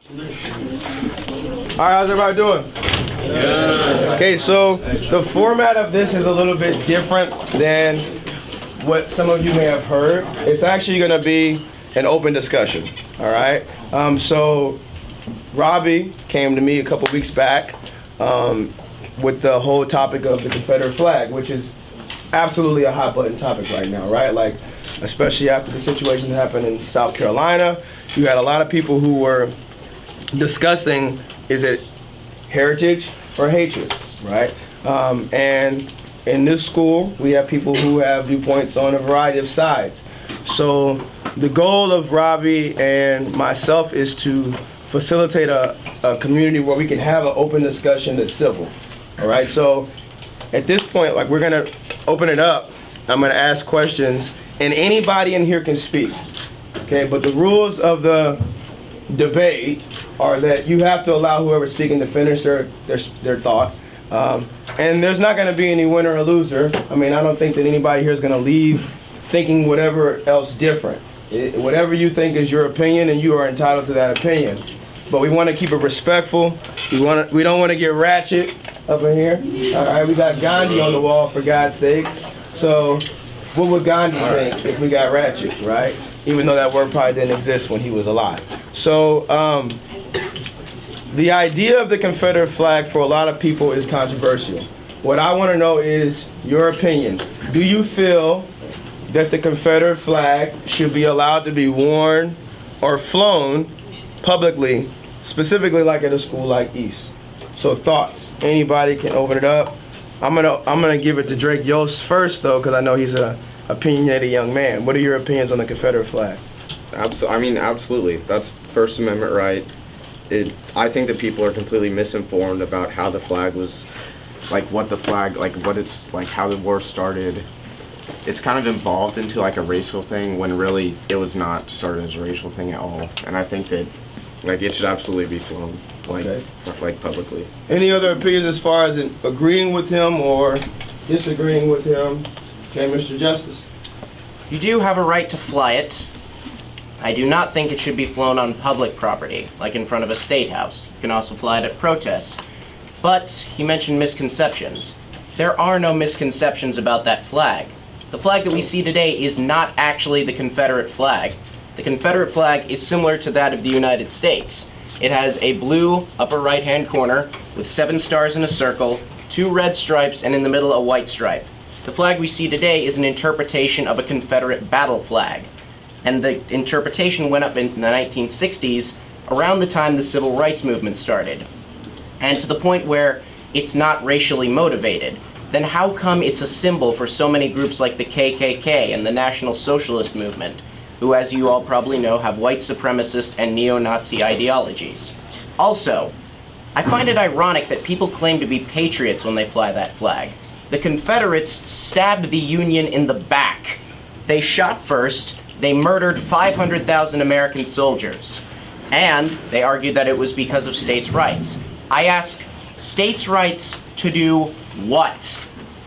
All right, how's everybody doing? Yeah. Okay, so the format of this is a little bit different than what some of you may have heard. It's actually going to be an open discussion, all right? So Robbie came to me a couple weeks back with the whole topic of the Confederate flag, which is absolutely a hot button topic right now, right? Like, especially after the situation that happened in South Carolina, you had a lot of people who were discussing, is it heritage or hatred, right? And in this school, we have people who have viewpoints on a variety of sides. So the goal of Robbie and myself is to facilitate a community where we can have an open discussion that's civil, all right? So at this point, like, we're gonna open it up. I'm gonna ask questions, and anybody in here can speak, okay? But the rules of the debate are that you have to allow whoever's speaking to finish their thought. And there's not gonna be any winner or loser. I mean, I don't think that anybody here is gonna leave thinking whatever else different. Whatever you think is your opinion, and you are entitled to that opinion. But we wanna keep it respectful. We don't wanna get ratchet up in here. All right, we got Gandhi on the wall, for God's sakes. So what would Gandhi think if we got ratchet, right? Even though that word probably didn't exist when he was alive. So the idea of the Confederate flag for a lot of people is controversial. What I want to know is your opinion. Do you feel that the Confederate flag should be allowed to be worn or flown publicly, specifically like at a school like East? So thoughts. Anybody can open it up. I'm gonna give it to Drake Yost first, though, because I know he's a opinionated young man. What are your opinions on the Confederate flag? Absolutely. That's First Amendment right. I think that people are completely misinformed about how the flag was, like what the flag, like what it's, like how the war started. It's kind of evolved into like a racial thing when really it was not started as a racial thing at all. And I think that like it should absolutely be flown, like, okay, like publicly. Any other opinions as far as agreeing with him or disagreeing with him? Okay, Mr. Justice. You do have a right to fly it. I do not think it should be flown on public property, like in front of a state house. You can also fly it at protests. But he mentioned misconceptions. There are no misconceptions about that flag. The flag that we see today is not actually the Confederate flag. The Confederate flag is similar to that of the United States. It has a blue upper right-hand corner with 7 stars in a circle, 2 red stripes, and in the middle a white stripe. The flag we see today is an interpretation of a Confederate battle flag. And the interpretation went up in the 1960s, around the time the Civil Rights Movement started. And to the point where it's not racially motivated. Then how come it's a symbol for so many groups like the KKK and the National Socialist Movement, who, as you all probably know, have white supremacist and neo-Nazi ideologies? Also, I find it ironic that people claim to be patriots when they fly that flag. The Confederates stabbed the Union in the back. They shot first. They murdered 500,000 American soldiers. And they argued that it was because of states' rights. I ask, states' rights to do what?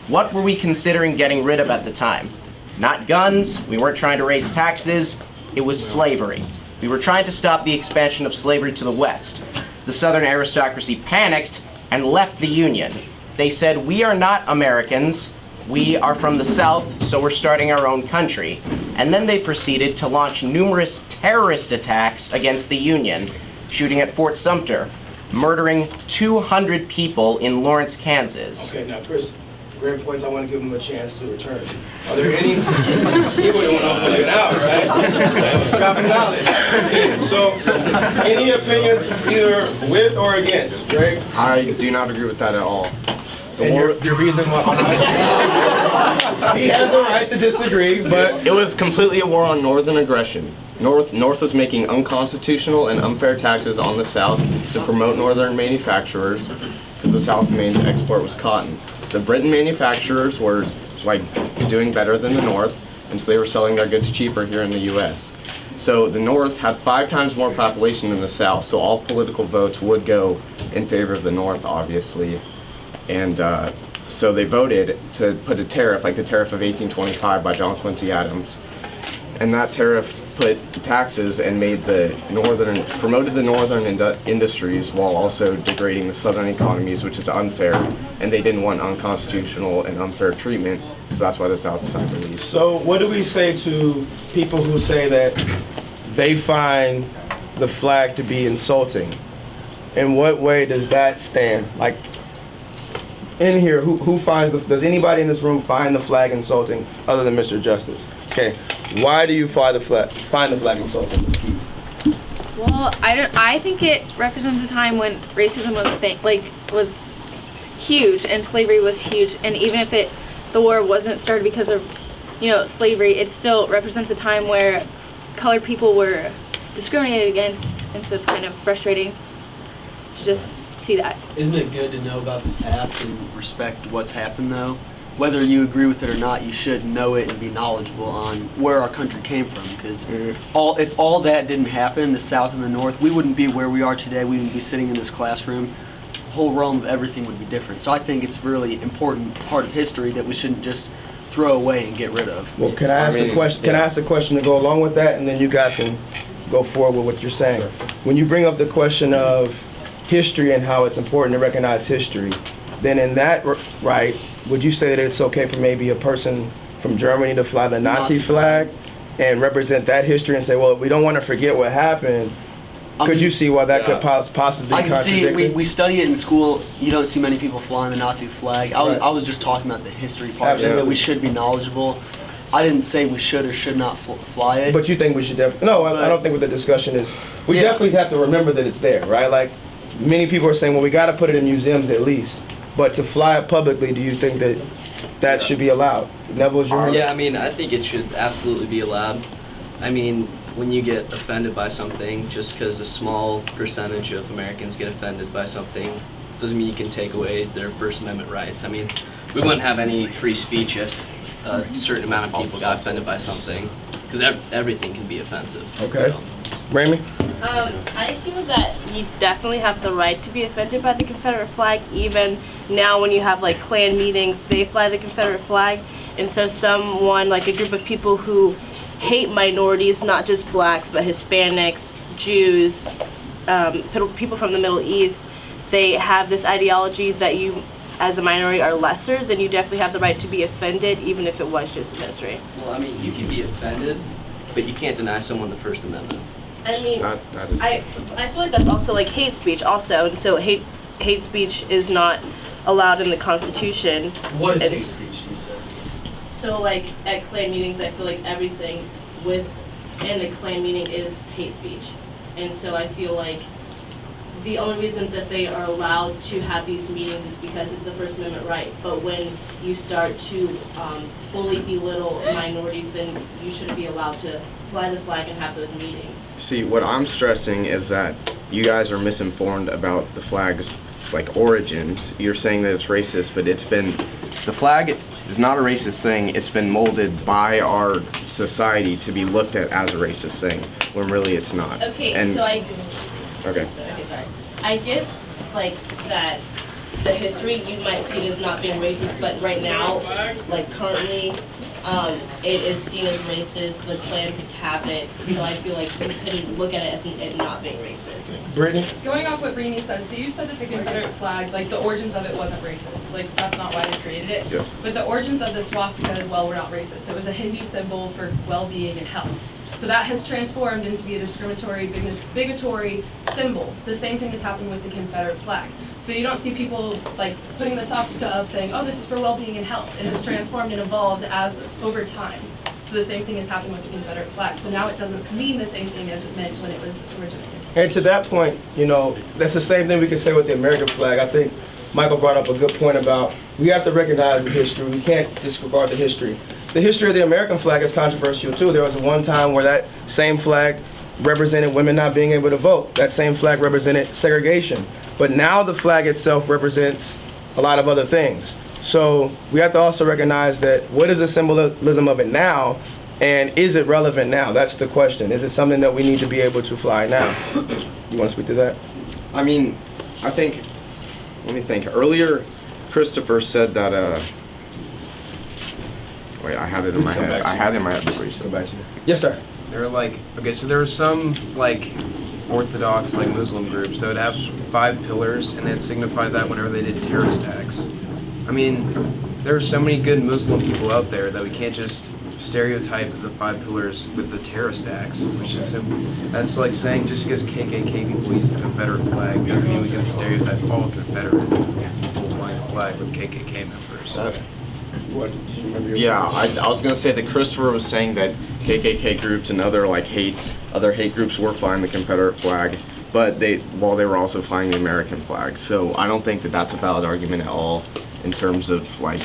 What were we considering getting rid of at the time? Not guns. We weren't trying to raise taxes. It was slavery. We were trying to stop the expansion of slavery to the West. The Southern aristocracy panicked and left the Union. They said, we are not Americans. We are from the South, so we're starting our own country. And then they proceeded to launch numerous terrorist attacks against the Union, shooting at Fort Sumter, murdering 200 people in Lawrence, Kansas. Okay, now Chris, great points. I want to give him a chance to return. Are there any? He wouldn't want to play it out, right? Dropping knowledge. So, any opinions either with or against, Greg? I do not agree with that at all. And your reason why? He has a right to disagree, but it was completely a war on northern aggression. North was making unconstitutional and unfair taxes on the South to promote northern manufacturers, because the South's main export was cotton. The Britain manufacturers were like doing better than the North, and so they were selling their goods cheaper here in the U.S. So the North had 5 times more population than the South, so all political votes would go in favor of the North, obviously. And so they voted to put a tariff, like the tariff of 1825 by John Quincy Adams. And that tariff put taxes and promoted the northern industries while also degrading the southern economies, which is unfair, and they didn't want unconstitutional and unfair treatment, so that's why the South signed the lease. So what do we say to people who say that they find the flag to be insulting? In what way does that stand? Like, in here, who finds does anybody in this room find the flag insulting other than Mr. Justice? Okay, why do you find the flag insulting, Ms. Keith? Well, I think it represents a time when racism was a thing, was huge, and slavery was huge, and even if the war wasn't started because of, slavery, it still represents a time where colored people were discriminated against, and so it's kind of frustrating to just see that. Isn't it good to know about the past and respect what's happened, though? Whether you agree with it or not, you should know it and be knowledgeable on where our country came from, because if all that didn't happen, the South and the North, we wouldn't be where we are today. We wouldn't be sitting in this classroom. The whole realm of everything would be different. So I think it's really important part of history that we shouldn't just throw away and get rid of. Well, can I ask a question? Can I ask a question to go along with that, and then you guys can go forward with what you're saying? When you bring up the question of history and how it's important to recognize history, then in that right, would you say that it's okay for maybe a person from Germany to fly the Nazi flag and represent that history and say, well, we don't want to forget what happened? Could you see why that could possibly be contradicted? I can see, we study it in school. You don't see many people flying the Nazi flag. I was just talking about the history part of it, that we should be knowledgeable. I didn't say we should or should not fly it. But you think we should definitely, no, I don't think what the discussion is. We definitely have to remember that it's there, right? Like, many people are saying, well, we got to put it in museums at least. But to fly it publicly, do you think that should be allowed? Neville's your Yeah, I mean, I think it should absolutely be allowed. I mean, when you get offended by something, just because a small percentage of Americans get offended by something, doesn't mean you can take away their First Amendment rights. I mean, we wouldn't have any free speech if a certain amount of people got offended by something, because everything can be offensive. Okay. So. REAMI? I feel that you definitely have the right to be offended by the Confederate flag. Even now when you have like Klan meetings, they fly the Confederate flag. And so someone, like a group of people who hate minorities, not just blacks, but Hispanics, Jews, people from the Middle East, they have this ideology that you, as a minority, are lesser, then you definitely have the right to be offended, even if it was just a mystery. Well, I mean, you can be offended, but you can't deny someone the First Amendment. I mean, I I feel like that's also like hate speech also, and so hate speech is not allowed in the Constitution. What is hate speech, you said? So like at Klan meetings, I feel like everything within a Klan meeting is hate speech, and so I feel like the only reason that they are allowed to have these meetings is because it's the First Amendment right. But when you start to fully belittle minorities, then you shouldn't be allowed to fly the flag and have those meetings. See, what I'm stressing is that you guys are misinformed about the flag's origins. You're saying that it's racist, but the flag is not a racist thing. It's been molded by our society to be looked at as a racist thing, when really it's not. Okay, Okay. Okay, sorry. I get that the history, you might see it as not being racist, but right now, currently, it is seen as racist. The Klan could have it, so I feel like we couldn't look at it as it not being racist. Brittany? Going off what REAMI said, so you said that the Confederate flag, the origins of it wasn't racist. That's not why they created it. Yes. But the origins of the swastika as well were not racist. It was a Hindu symbol for well-being and health. So that has transformed into be a discriminatory, bigotry symbol. The same thing has happened with the Confederate flag. So you don't see people putting the swastika up saying, oh, this is for well-being and health. It has transformed and evolved over time. So the same thing has happened with the Confederate flag. So now it doesn't mean the same thing as it meant when it was originated. And to that point, that's the same thing we can say with the American flag. I think Michael brought up a good point about we have to recognize the history. We can't disregard the history. The history of the American flag is controversial too. There was one time where that same flag represented women not being able to vote. That same flag represented segregation. But now the flag itself represents a lot of other things. So we have to also recognize that what is the symbolism of it now, and is it relevant now? That's the question. Is it something that we need to be able to fly now? You want to speak to that? I mean, let me think. Earlier, Christopher said that, wait, I had it in my head. I had it in my head before you said that. Yes, sir. They're like, okay, so there were some like Orthodox like Muslim groups that would have 5 pillars and they'd signify that whenever they did terrorist acts. I mean, there are so many good Muslim people out there that we can't just stereotype the 5 pillars with the terrorist acts, which is that's like saying just because KKK people use the Confederate flag doesn't mean we can stereotype all Confederate people flying the flag with KKK members. Yeah, I was gonna say that Christopher was saying that KKK groups and other like hate groups were flying the Confederate flag, but while they were also flying the American flag. So I don't think that that's a valid argument at all in terms of like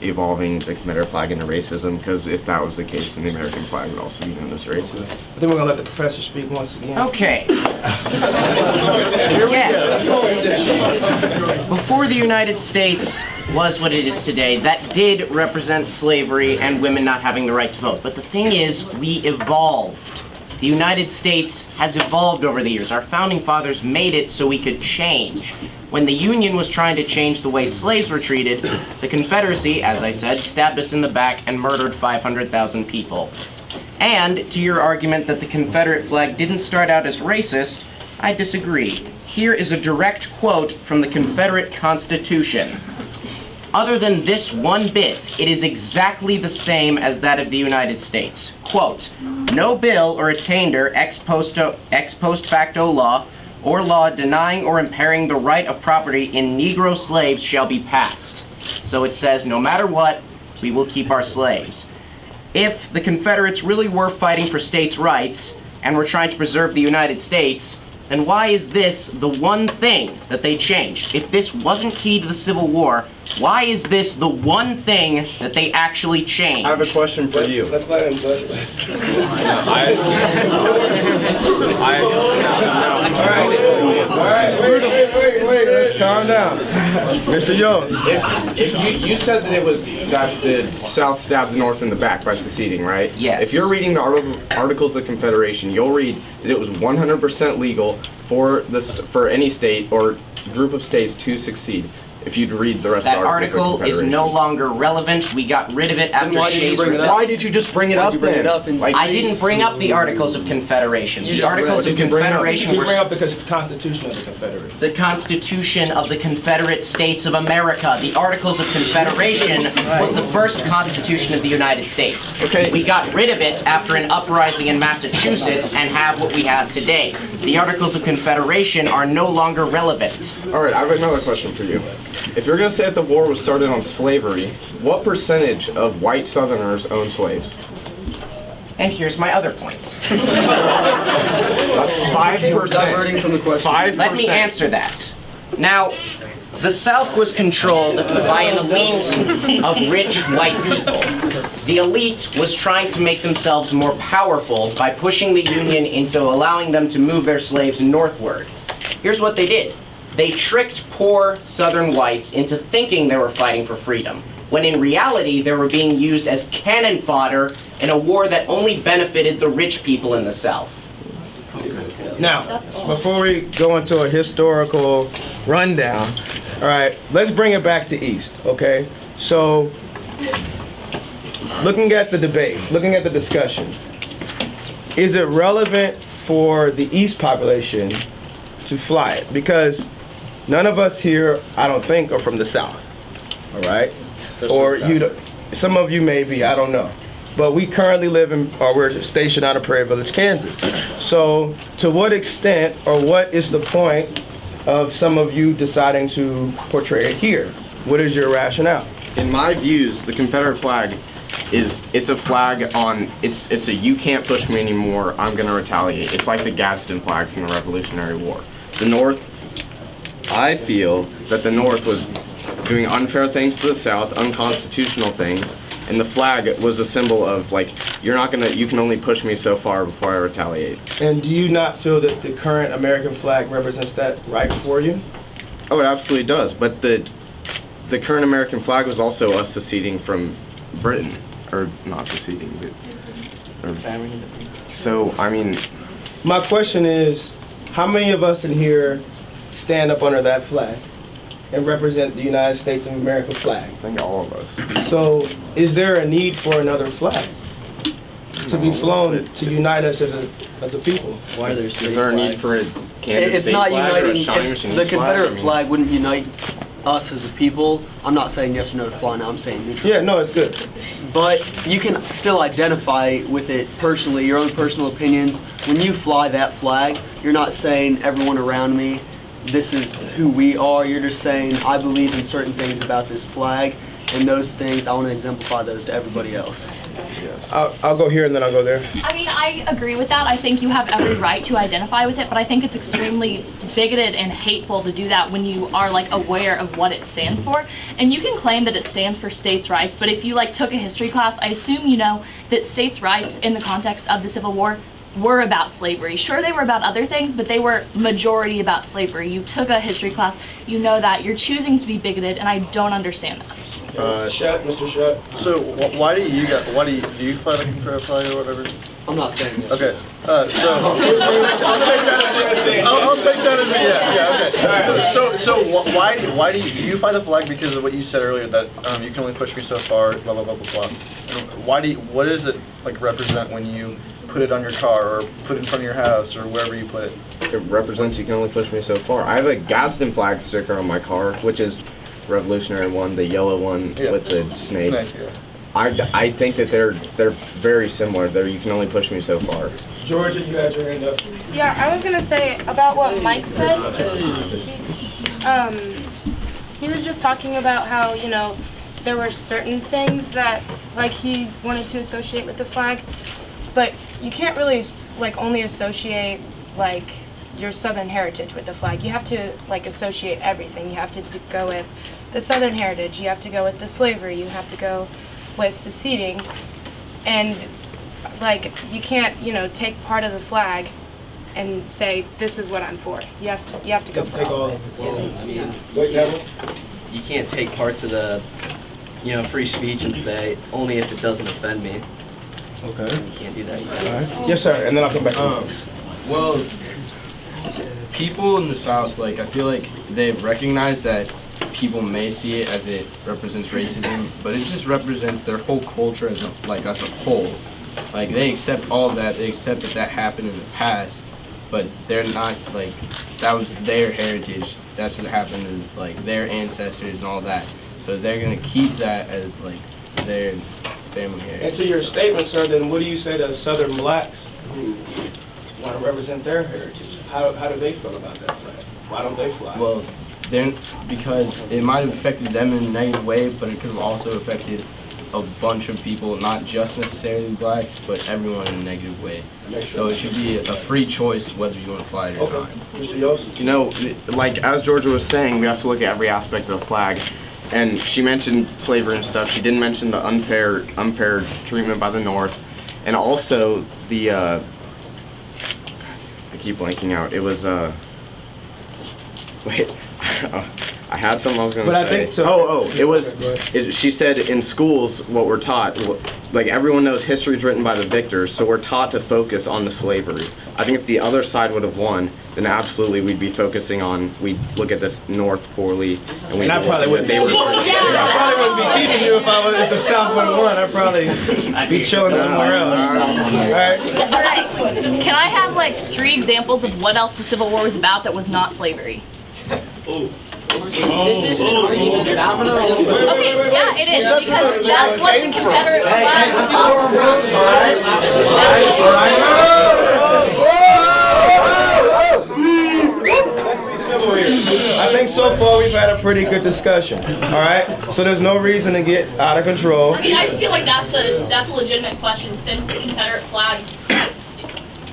evolving the Confederate flag into racism, because if that was the case, then the American flag would also be known as racist. I think we're gonna let the professor speak once again. Okay. Yes. Before the United States was what it is today, that did represent slavery and women not having the right to vote. But the thing is, we evolved. The United States has evolved over the years. Our founding fathers made it so we could change. When the Union was trying to change the way slaves were treated, the Confederacy, as I said, stabbed us in the back and murdered 500,000 people. And to your argument that the Confederate flag didn't start out as racist, I disagree. Here is a direct quote from the Confederate Constitution. Other than this one bit, it is exactly the same as that of the United States. Quote, no bill or attainder ex post facto law or law denying or impairing the right of property in Negro slaves shall be passed. So it says, no matter what, we will keep our slaves. If the Confederates really were fighting for states' rights and were trying to preserve the United States, then why is this the one thing that they changed? If this wasn't key to the Civil War, why is this the one thing that they actually changed? I have a question for you. Let's let him go. All right, wait, let's calm down. Mr. Yost. If you said that it was that the South stabbed the North in the back by seceding, right? Yes. If you're reading the Articles of Confederation, you'll read that it was 100% legal for any state or group of states to secede. If you'd read the rest That of the Articles of article is Confederation. no longer relevant. We got rid of it after why did you Shays bring it rebellion. up? Why did you just bring it up then? I didn't bring up the Articles of Confederation. The Articles of Confederation You were bring up the Constitution of the Confederacy. the Constitution of the Confederate States of America. The Articles of Confederation was the first Constitution of the United States. Okay. We got rid of it after an uprising in Massachusetts and have what we have today. The Articles of Confederation are no longer relevant. All right, I have another question for you. If you're going to say that the war was started on slavery, what percentage of white Southerners own slaves? And here's my other point. That's 5%. Diverting from the question. 5%. Let me answer that. Now, the South was controlled by an elite of rich white people. The elite was trying to make themselves more powerful by pushing the Union into allowing them to move their slaves northward. Here's what they did. They tricked poor Southern whites into thinking they were fighting for freedom, when in reality they were being used as cannon fodder in a war that only benefited the rich people in the South. Now, before we go into a historical rundown, all right, let's bring it back to East, okay? So, looking at the debate, looking at the discussion, is it relevant for the East population to fly it? Because none of us here, I don't think, are from the South, all right? Or some of you may be, I don't know. But we currently live we're stationed out of Prairie Village, Kansas. So to what extent, or what is the point of some of you deciding to portray it here? What is your rationale? In my views, the Confederate flag it's a flag on, it's a you can't push me anymore, I'm gonna retaliate. It's like the Gadsden flag from the Revolutionary War. The North, I feel that the North was doing unfair things to the South, unconstitutional things, and the flag was a symbol of like, you can only push me so far before I retaliate. And do you not feel that the current American flag represents that right for you? Oh, it absolutely does, but the current American flag was also us seceding from Britain, or not seceding, but, so, I mean. My question is, how many of us in here stand up under that flag and represent the United States of America flag? I think all of us. So, is there a need for another flag? to be flown to unite us as a people. Why are there Is there a need for a Kansas It's state not flag or a uniting. Shawnee It's, Machines the flag? Confederate I mean, flag wouldn't unite us as a people. I'm not saying yes or no to fly now. I'm saying neutral. Yeah, no, it's good. But you can still identify with it personally, your own personal opinions. When you fly that flag, you're not saying everyone around me, this is who we are. You're just saying I believe in certain things about this flag, and those things, I want to exemplify those to everybody else. I'll go here and then I'll go there. I mean, I agree with that. I think you have every right to identify with it, but I think it's extremely bigoted and hateful to do that when you are like aware of what it stands for. And you can claim that it stands for states' rights, but if you like took a history class, I assume you know that states' rights in the context of the Civil War were about slavery. Sure, they were about other things, but they were majority about slavery. You took a history class, you know that. You're choosing to be bigoted, and I don't understand that. Mr. Shutt. So why do you fly the Confederate flag or whatever? I'm not saying yes. Okay. I'll take that as a yeah. Okay. So why do you fly the flag because of what you said earlier that you can only push me so far, blah blah blah blah blah. And what does it like represent when you put it on your car or put it in front of your house or wherever you put it? It represents you can only push me so far. I have a Gadsden flag sticker on my car, which is Revolutionary one, the yellow one with the snake. I think that they're very similar. You can only push me so far. Georgia, you had your hand up. Yeah, I was gonna say about what Mike said. He was just talking about how, you know, there were certain things that like he wanted to associate with the flag, but you can't really like only associate like your Southern heritage with the flag. You have to like associate everything. You have to go with the Southern heritage. You have to go with the slavery. You have to go with seceding, and like you can't, you know, take part of the flag and say this is what I'm for. You have to go for all of it. Well, I mean, you can't take parts of the, you know, free speech and say only if it doesn't offend me. Okay. You can't do that. You All right. Yes, sir. And then I'll come back. Well, people in the South, like, I feel like they've recognized that people may see it as it represents racism, but it just represents their whole culture as like as a whole. Like, they accept all of that. They accept that happened in the past, but they're not, like, that was their heritage. That's what happened to, like, their ancestors and all that. So they're going to keep that as, like, their family heritage. And to your statement, sir, then what do you say to Southern blacks who want to represent their heritage? How do they feel about that flag? Why don't they fly? Well, because it might have affected them in a negative way, but it could have also affected a bunch of people, not just necessarily blacks, but everyone in a negative way. So it should be a free choice whether you want to fly it or not. Mr. Yost? You know, like as Georgia was saying, we have to look at every aspect of the flag. And she mentioned slavery and stuff. She didn't mention the unfair treatment by the North, and also the I keep blanking out. It was wait. I had something I was going to say. But I think so. It was, she said in schools what we're taught, like everyone knows history is written by the victors, so we're taught to focus on the slavery. I think if the other side would have won, then absolutely we'd be focusing on, we'd look at this North poorly. And I probably wouldn't be. I probably wouldn't be teaching you if the South would have won. I'd probably be chilling somewhere else. All right. Can I have like 3 examples of what else the Civil War was about that was not slavery? This isn't an argument about the Civil War. Okay, yeah, it is, because that's what the Confederate flag was about. Let's be civil here. I think so far we've had a pretty good discussion. All right, so there's no reason to get out of control. I mean, I just feel like that's a legitimate question since the Confederate flag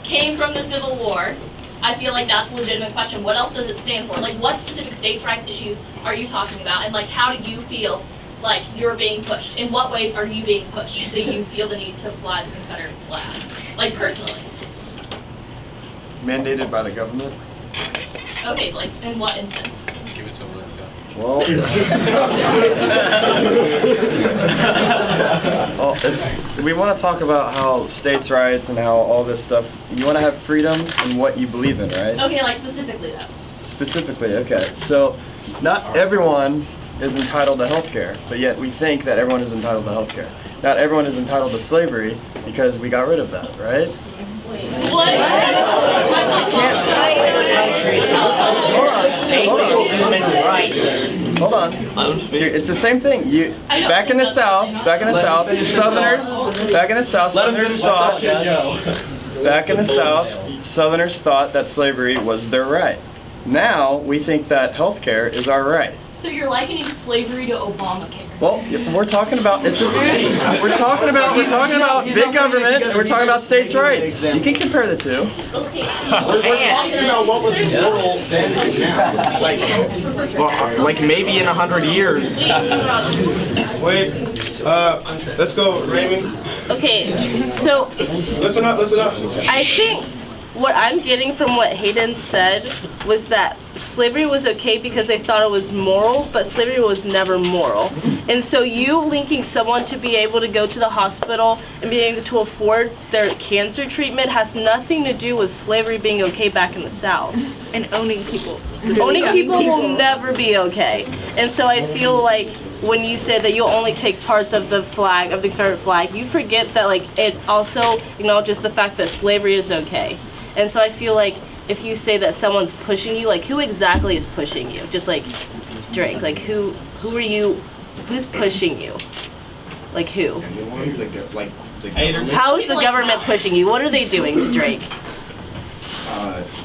came from the Civil War. I feel like that's a legitimate question. What else does it stand for? Like, what specific states' rights issues are you talking about? And, like, how do you feel like you're being pushed? In what ways are you being pushed that you feel the need to fly the Confederate flag? Like, personally. Mandated by the government. Okay, like, in what instance? Give it to him, let's go. Well, if we want to talk about how states' rights and how all this stuff, you want to have freedom in what you believe in, right? Okay, like specifically though. Specifically, okay. So not everyone is entitled to health care, but yet we think that everyone is entitled to health care. Not everyone is entitled to slavery because we got rid of that, right? What? Hold on. It's the same thing. Back in the South, Southerners thought that slavery was their right. Now we think that health care is our right. So you're likening slavery to Obamacare? Well, we're talking about we're talking about big government and we're talking about states' rights. You can compare the two. Okay. We're talking about what was moral then and now. Like maybe in 100 years. Wait, let's go, Raymond. Okay, so Listen up. I think what I'm getting from what Hayden said was that slavery was okay because they thought it was moral, but slavery was never moral. And so you linking someone to be able to go to the hospital and being able to afford their cancer treatment has nothing to do with slavery being okay back in the South. And owning people. Owning people will never be okay. And so I feel like when you said that you'll only take parts of the flag, of the Confederate flag, you forget that like it also acknowledges the fact that slavery is okay. And so I feel like if you say that someone's pushing you, like who exactly is pushing you? Just like Drake, like who are you, who's pushing you? Like who? How is the government pushing you? What are they doing to Drake?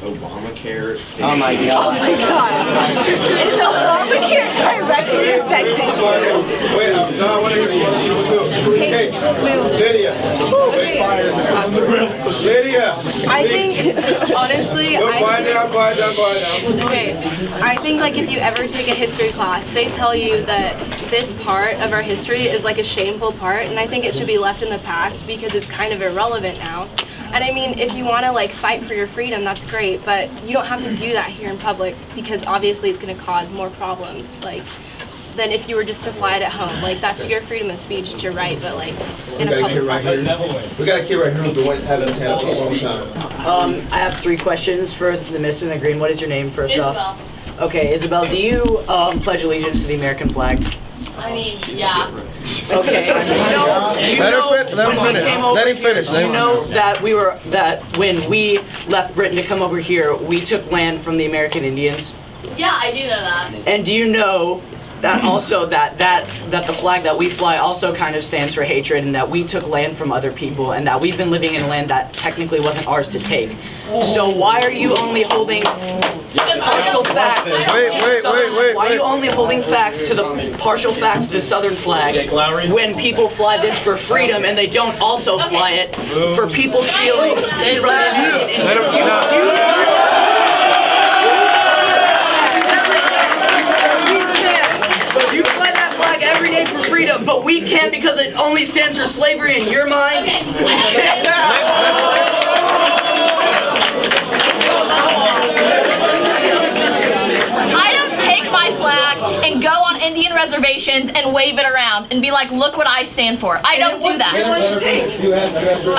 Obamacare. Oh my god. Oh my god. Is Obamacare directly affecting you? Wait, no, I want to hear from other people too. Hey, Lydia. I think, honestly, Quiet down. Okay, I think like if you ever take a history class, they tell you that this part of our history is like a shameful part, and I think it should be left in the past because it's kind of irrelevant now. And I mean, if you want to like fight for your freedom, that's great, but you don't have to do that here in public because obviously it's going to cause more problems. Like, than if you were just to fly it at home. Like, that's your freedom of speech, it's your right, but like in a public process. We got a kid right here who's been having his hand up for a long time. I have 3 questions for the Miss in the Green. What is your name, first Isabel. off? Okay, Isabel, do you pledge allegiance to the American flag? I mean, yeah. Okay. Let him finish. Do you know that when we left Britain to come over here, we took land from the American Indians? Yeah, I do know that. And do you know that also that the flag that we fly also kind of stands for hatred, and that we took land from other people, and that we've been living in land that technically wasn't ours to take? So why are you only holding partial facts? Wait. Why are you only holding facts to the partial facts to the Southern flag when people fly this for freedom and they don't also fly it for people stealing from the American Indians? You fly that flag every day for freedom, but we can't because it only stands for slavery in your mind? I don't take my flag and go on Indian reservations and wave it around and be like, look what I stand for. I don't do that.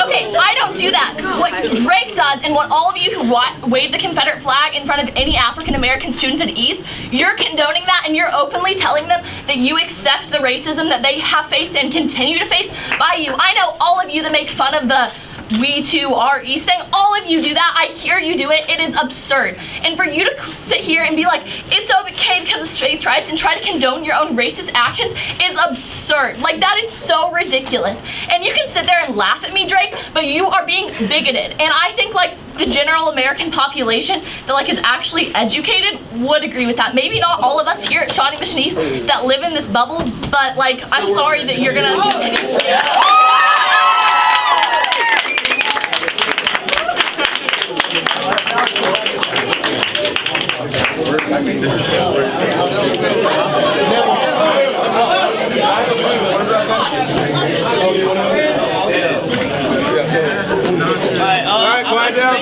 Okay, I don't do that. What Drake does, and what all of you who wave the Confederate flag in front of any African American students at East, you're condoning that, and you're openly telling them that you accept the racism that they have faced and continue to face by you. I know all of you that make fun of the we too are East thing, all of you do that. I hear you do it. It is absurd. And for you to sit here and be like, it's okay because of states' rights and try to condone your own racist actions is absurd. Like, that is so ridiculous. And you can sit there and laugh at me, Drake, but you are being bigoted. And I think, like, the general American population that, like, is actually educated would agree with that. Maybe not all of us here at Shawnee Mission East that live in this bubble, but, like, I'm sorry that you're gonna continue.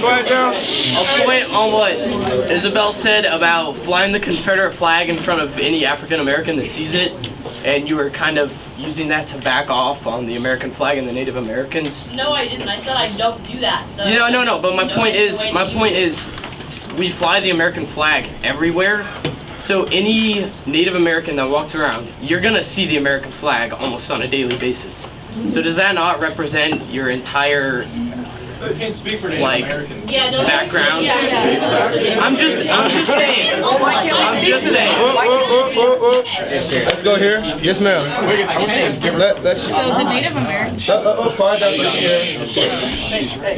Quiet down. I'll point on what Isabel said about flying the Confederate flag in front of any African American that sees it, and you were kind of using that to back off on the American flag and the Native Americans. No, I didn't. I said I don't do that. So. No. But my point is, we fly the American flag everywhere. So any Native American that walks around, you're gonna see the American flag almost on a daily basis. So does that not represent your entire like background? I'm just saying. I'm just saying. Let's go here. Yes, ma'am. Let's. So the Native Americans. You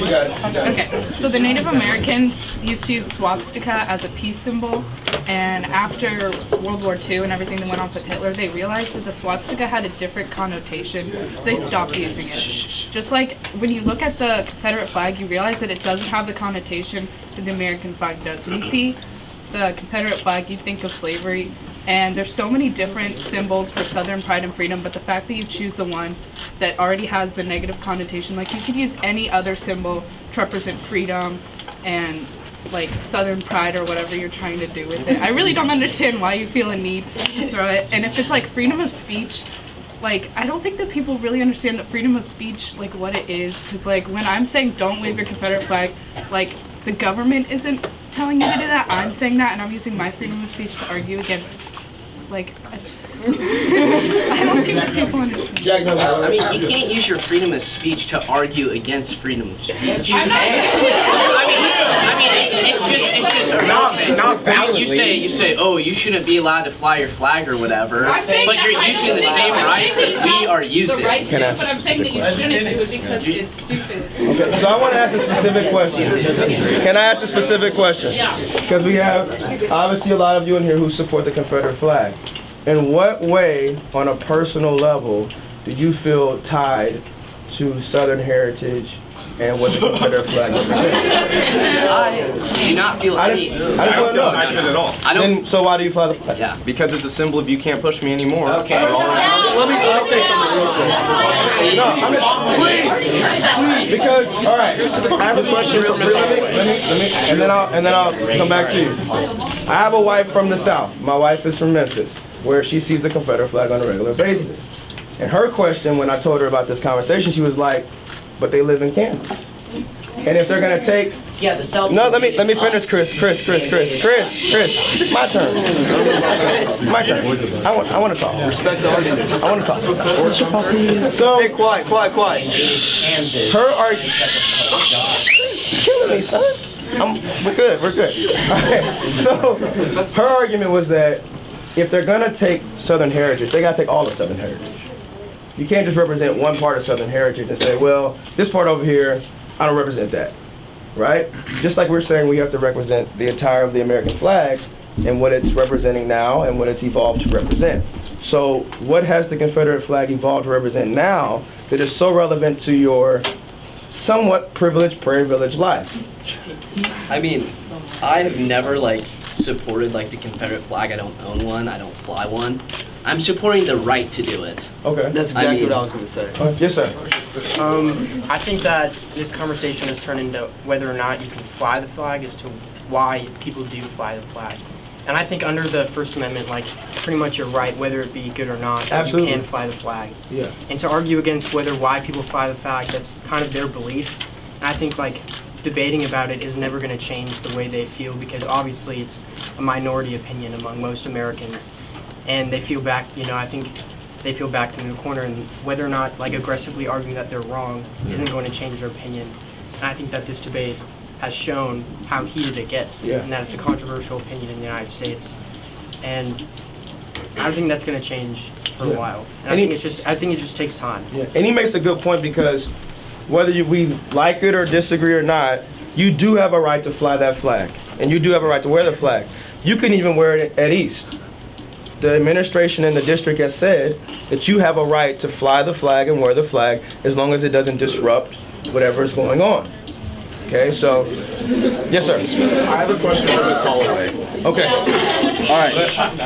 got it. Okay. So the Native Americans used to use swastika as a peace symbol, and after World War II and everything that went on with Hitler, they realized that the swastika had a different connotation, so they stopped using it. Just like when you look at the Confederate flag, you realize that it doesn't have the connotation that the American flag does. When you see the Confederate flag, you think of slavery, and there's so many different symbols for Southern pride and freedom, but the fact that you choose the one that already has the negative connotation, like you could use any other symbol to represent freedom and like Southern pride or whatever you're trying to do with it. I really don't understand why you feel a need to throw it. And if it's like freedom of speech, like I don't think that people really understand that freedom of speech, like what it is. Because like when I'm saying don't wave your Confederate flag, like the government isn't telling you to do that. I'm saying that, and I'm using my freedom of speech to argue against. Like I just, I don't think that people understand. I mean, you can't use your freedom of speech to argue against freedom of speech. I'm not. I mean, it's just irrelevant. Not validly. You say, oh, you shouldn't be allowed to fly your flag or whatever, but you're using the same right that we are using. The right to, but I'm saying that you shouldn't do it because it's stupid. Okay, so I want to ask a specific question. Can I ask a specific question? Yeah. Because we have obviously a lot of you in here who support the Confederate flag. In what way, on a personal level, do you feel tied to Southern heritage and what the Confederate flag represents? I do not feel any. I just want to know. I don't at all. I don't. Then, so why do you fly the flag? Yeah. Because it's a symbol of you can't push me anymore. Okay. Let me say something real quick. No, I'm just please. Because all right, I have a question. Let me, and then I'll come back to you. I have a wife from the South. My wife is from Memphis, where she sees the Confederate flag on a regular basis. And her question, when I told her about this conversation, she was like, "But they live in Kansas, and if they're gonna take." Yeah, the South. No, let me finish, Chris. It's my turn. It's my turn. I want to talk. Respect the argument. I want to talk. So, Hey, quiet. her argument. Killing me, son. We're good. All right. So, her argument was that if they're gonna take Southern heritage, they gotta take all of Southern heritage. You can't just represent one part of Southern heritage and say, well, this part over here, I don't represent that. Right? Just like we're saying we have to represent the entire of the American flag and what it's representing now and what it's evolved to represent. So what has the Confederate flag evolved to represent now that is so relevant to your somewhat privileged Prairie Village life? I mean, I have never supported the Confederate flag. I don't own one. I don't fly one. I'm supporting the right to do it. Okay. That's exactly what I was going to say. Yes, sir. I think that this conversation has turned into whether or not you can fly the flag as to why people do fly the flag. And I think under the First Amendment, pretty much you're right, whether it be good or not, that Absolutely. you can fly the flag. Yeah. And to argue against why people fly the flag, that's kind of their belief. And I think debating about it is never going to change the way they feel, because obviously it's a minority opinion among most Americans. And they feel I think they feel backed into a corner, and whether or not aggressively arguing that they're wrong isn't going to change their opinion. And I think that this debate has shown how heated it gets, and that it's a controversial opinion in the United States. And I don't think that's going to change for a while. And I think it just takes time. Yeah. And he makes a good point, because whether we like it or disagree or not, you do have a right to fly that flag, and you do have a right to wear the flag. You can even wear it at East. The administration in the district has said that you have a right to fly the flag and wear the flag as long as it doesn't disrupt whatever is going on. Okay, so, yes, sir. I have a question for Ms. Holloway. Okay. All right.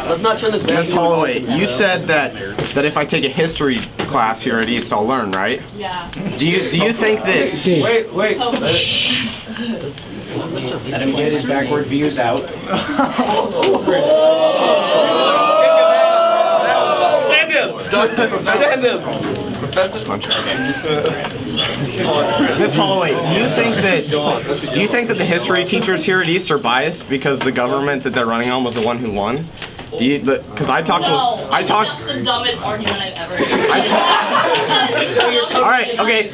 Let's not turn this back. Ms. Holloway, you said that if I take a history class here at East, I'll learn, right? Yeah. Do you think that? Wait. Let him get his backward views out. Send him. Professor. Ms. Holloway, do you think that the history teachers here at East are biased because the government that they're running on was the one who won? Do you? Because I talked That's the dumbest argument I've ever heard. All right, okay.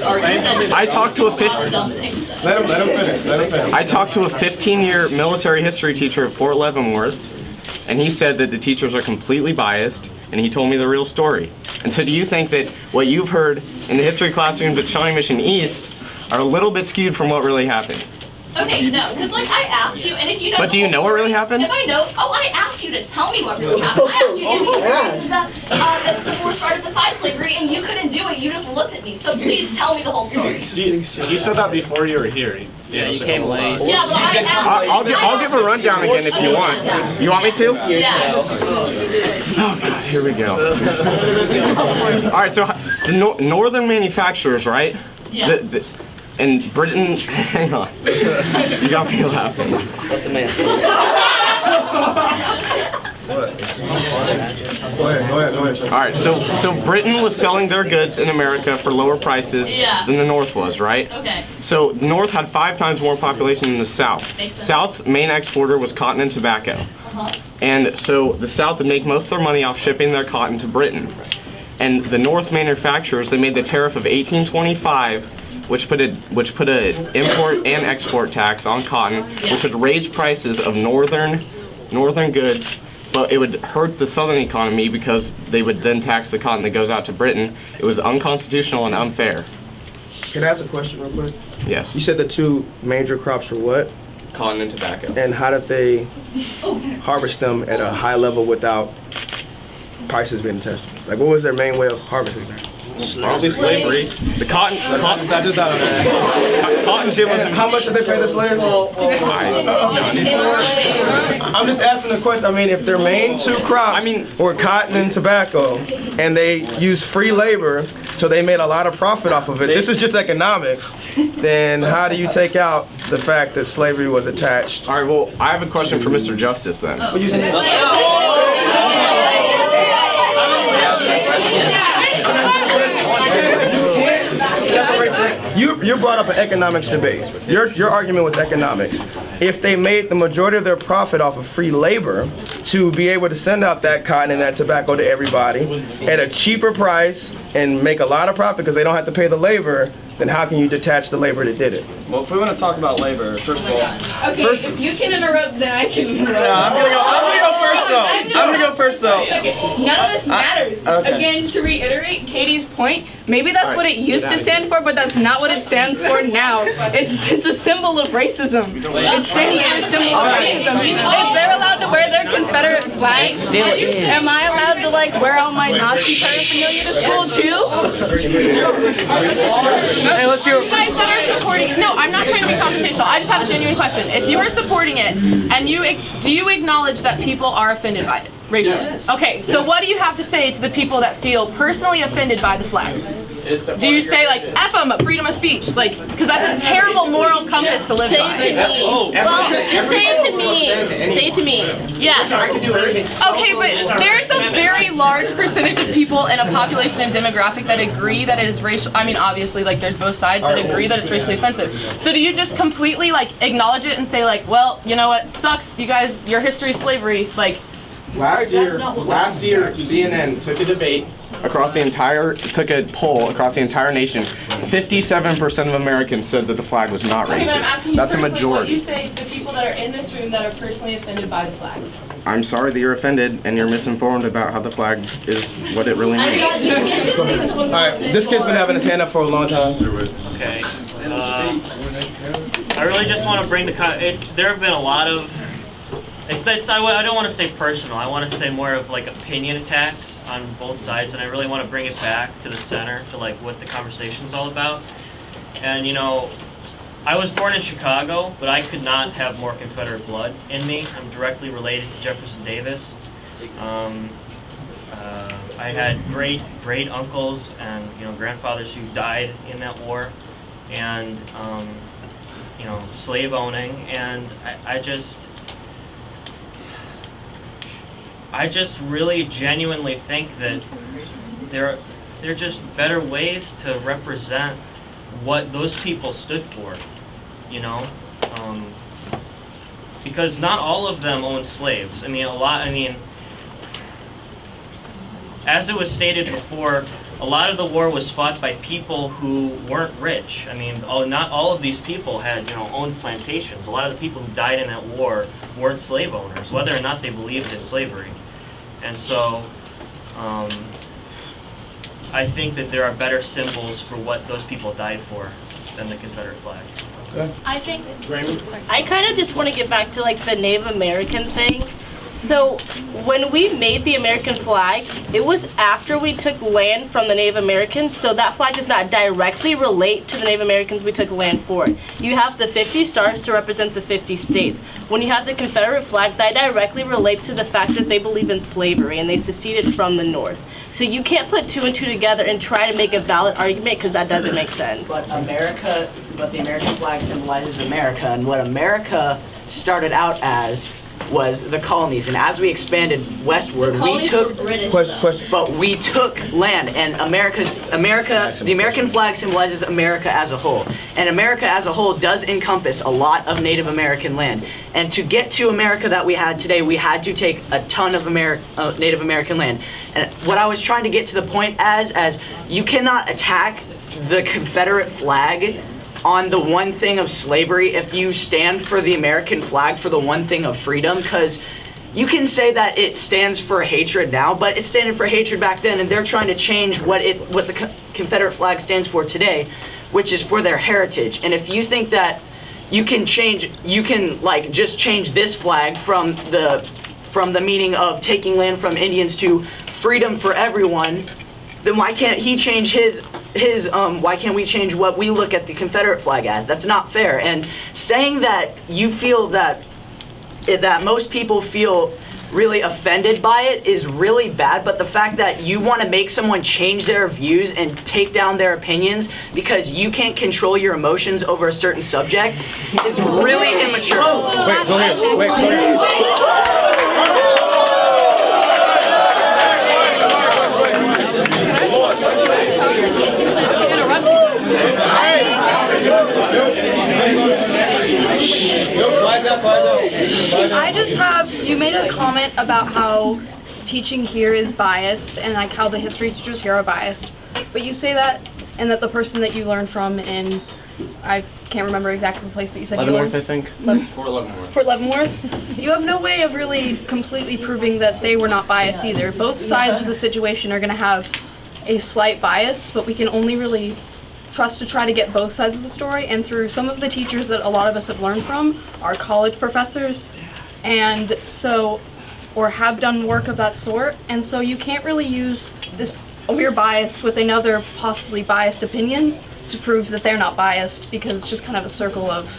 I talked to a 15. Let him finish. I talked to a 15-year military history teacher at Fort Leavenworth, and he said that the teachers are completely biased, and he told me the real story. And so do you think that what you've heard in the history classrooms at Shawnee Mission East are a little bit skewed from what really happened? Okay, no, because like I asked you, and if you know. But do you know what really happened? If I know, I asked you to tell me what really happened. I asked you if you that Civil War started beside slavery, and you couldn't do it. You just looked at me. So please tell me the whole story. You said that before you were here. Yeah, you came late. Yeah, but I asked. I'll give a rundown again if you want. You want me to? Yeah. Oh God, here we go. All right, so the northern manufacturers, right? Yeah. And Britain, hang on. You got me laughing. Let the man. Go ahead. All right, so Britain was selling their goods in America for lower prices than the North was, right? Okay. So the North had 5 times more population than the South. South's main exporter was cotton and tobacco. And so the South would make most of their money off shipping their cotton to Britain. And the North manufacturers, they made the tariff of 1825, which put a import and export tax on cotton, which would raise prices of northern goods, but it would hurt the southern economy because they would then tax the cotton that goes out to Britain. It was unconstitutional and unfair. Can I ask a question real quick? Yes. You said the 2 major crops were what? Cotton and tobacco. And how did they harvest them at a high level without prices being tested? Like, what was their main way of harvesting them? Probably slavery. The cotton gin was. How much did they pay the slaves? I'm just asking the question. I mean, if their main 2 crops were cotton and tobacco, and they used free labor, so they made a lot of profit off of it. This is just economics. Then how do you take out the fact that slavery was attached? All right. Well, I have a question for Mr. Justice then. You brought up an economics debate. Your argument was economics. If they made the majority of their profit off of free labor to be able to send out that cotton and that tobacco to everybody at a cheaper price and make a lot of profit because they don't have to pay the labor, then how can you detach the labor that did it? Well, if we want to talk about labor, first of all. Okay, if you can interrupt, then I can interrupt. I'm gonna go first though. Okay, none of this matters. Okay. Again, to reiterate Katie's point, maybe that's what it used to stand for, but that's not what it stands for now. It's a symbol of racism. It's standing for a symbol of racism. If they're allowed to wear their Confederate flag, am I allowed to like wear all my Nazi paraphernalia to school too? Hey, let's hear. You guys that are supporting, no, I'm not trying to be confrontational. I just have a genuine question. If you are supporting it, and do you acknowledge that people are offended by it racially? Yes. Okay, so what do you have to say to the people that feel personally offended by the flag? Do you say like F them, freedom of speech, like, because that's a terrible moral compass to live by? Say it to me. Well, just say it to me. Say it to me. Yeah. Okay, but there's a very large percentage of people in a population and demographic that agree that it is racial. I mean, obviously, like, there's both sides that agree that it's racially offensive. So do you just completely like acknowledge it and say like, well, you know what, sucks, you guys, your history is slavery, like? Last year, CNN took a poll across the entire nation. 57% of Americans said that the flag was not Okay, but I'm racist. asking you That's a personally what you majority. say to the people that are in this room that are personally offended by the flag. I'm sorry that you're offended and you're misinformed about how the flag is what it really means. All right, this kid's been having his hand up for a long time. Okay. I really just want to bring there have been a lot of. I don't want to say personal. I want to say more of like opinion attacks on both sides, and I really want to bring it back to the center, to like what the conversation's all about. And you know, I was born in Chicago, but I could not have more Confederate blood in me. I'm directly related to Jefferson Davis. I had great uncles and grandfathers who died in that war, and slave owning, and I just really genuinely think that there are just better ways to represent what those people stood for, because not all of them owned slaves. I mean, as it was stated before, a lot of the war was fought by people who weren't rich. I mean, not all of these people had, owned plantations. A lot of the people who died in that war weren't slave owners, whether or not they believed in slavery. And so, I think that there are better symbols for what those people died for than the Confederate flag. I think, I kind of just want to get back to like the Native American thing. So when we made the American flag, it was after we took land from the Native Americans, so that flag does not directly relate to the Native Americans we took land for. You have the 50 stars to represent the 50 states. When you have the Confederate flag, that directly relates to the fact that they believe in slavery and they seceded from the North. So you can't put 2 and 2 together and try to make a valid argument because that doesn't make sense. But the American flag symbolizes America, and what America started out as was the colonies, and as we expanded westward, we took but we took land, and the American flag symbolizes America as a whole, and America as a whole does encompass a lot of Native American land. And to get to America that we had today, we had to take a ton of Native American land. And what I was trying to get to the point as you cannot attack the Confederate flag on the one thing of slavery if you stand for the American flag for the one thing of freedom, because you can say that it stands for hatred now, but it standed for hatred back then, and they're trying to change what the Confederate flag stands for today, which is for their heritage. And if you think that you can just change this flag from the meaning of taking land from Indians to freedom for everyone, then why can't he change why can't we change what we look at the Confederate flag as? That's not fair. And saying that you feel that most people feel really offended by it is really bad, but the fact that you want to make someone change their views and take down their opinions because you can't control your emotions over a certain subject is really immature. Wait, go ahead. I just have, you made a comment about how teaching here is biased and like how the history teachers here are biased, but you say that and that the person that you learned from in, I can't remember exactly the place that you said Leavenworth, I think. Fort Leavenworth. Fort Leavenworth? You have no way of really completely proving that they were not biased either. Both sides of the situation are going to have a slight bias, but we can only really trust to try to get both sides of the story, and through some of the teachers that a lot of us have learned from are college professors, and so, or have done work of that sort, and so you can't really use this, we're biased with another possibly biased opinion to prove that they're not biased, because it's just kind of a circle of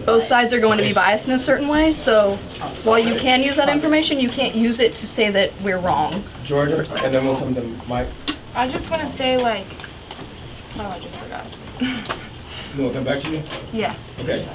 both sides are going to be biased in a certain way, so while you can use that information, you can't use it to say that we're wrong. Georgia, and then we'll come to Mike. I just want to say, like, oh, I just forgot. You want to come back to you? Yeah. Okay.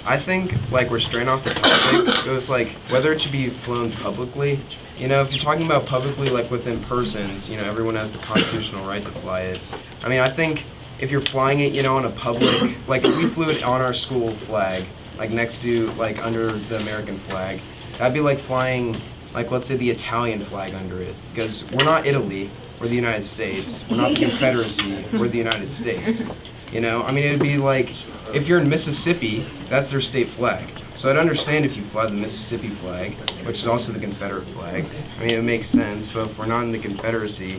I think like we're straying off the topic. It was like whether it should be flown publicly. You know, if you're talking about publicly, like within persons, everyone has the constitutional right to fly it. I mean, I think if you're flying it, on a public, like if we flew it on our school flag, like next to, like under the American flag, that'd be like flying, like let's say the Italian flag under it, because we're not Italy. We're the United States. We're not the Confederacy. We're the United States. I mean, it'd be like, if you're in Mississippi, that's their state flag. So I'd understand if you fly the Mississippi flag, which is also the Confederate flag. I mean, it makes sense, but if we're not in the Confederacy,